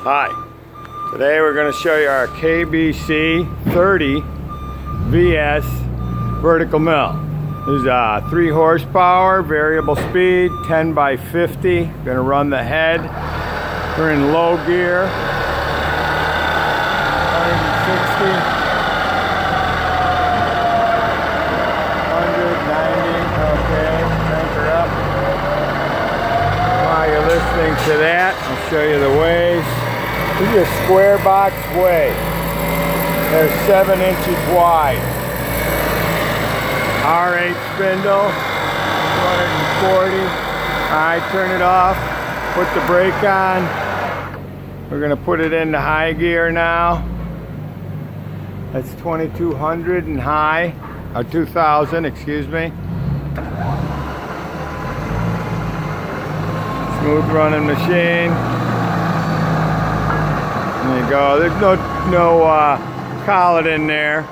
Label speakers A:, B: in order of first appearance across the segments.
A: Hi, today we're going to show you our KBC 30 VS vertical mill. This is a 3 horsepower, variable speed, 10 by 50. Going to run the head. We're in low gear, 160, 190, okay, crank her up. While you're listening to that, I'll show you the ways. This is a square box weigh. They're 7 inches wide. R8 spindle, 240. Alright, turn it off. Put the brake on. We're going to put it into high gear now. That's 2200 in high, or 2000, excuse me. Smooth running machine. There you go. There's no collet in there.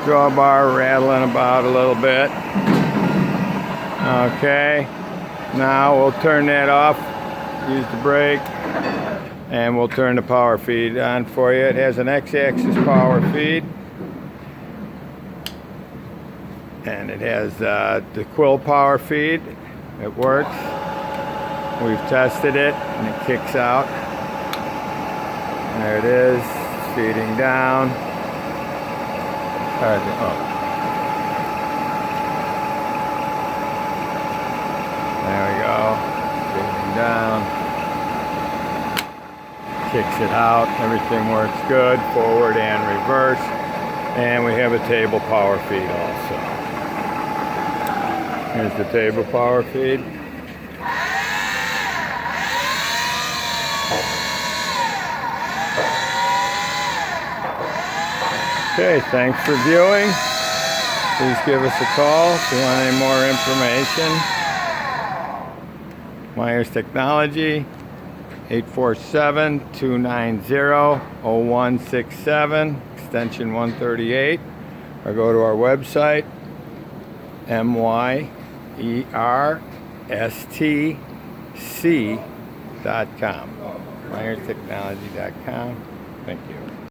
A: Drawbar rattling about a little bit. Okay. Now we'll turn that off. Use the brake. And we'll turn the power feed on for you. It has an X-axis power feed. And it has the quill power feed. It works. We've tested it and it kicks out. There it is, feeding down. There we go, feeding down. Kicks it out, everything works good, forward and reverse. And we have a table power feed also. Here's the table power feed. Okay, thanks for viewing. Please give us a call if you want any more information. Myers Technology, 847-290-0167, extension 138. Or go to our website, myerstc.com. myerstechnology.com. Thank you.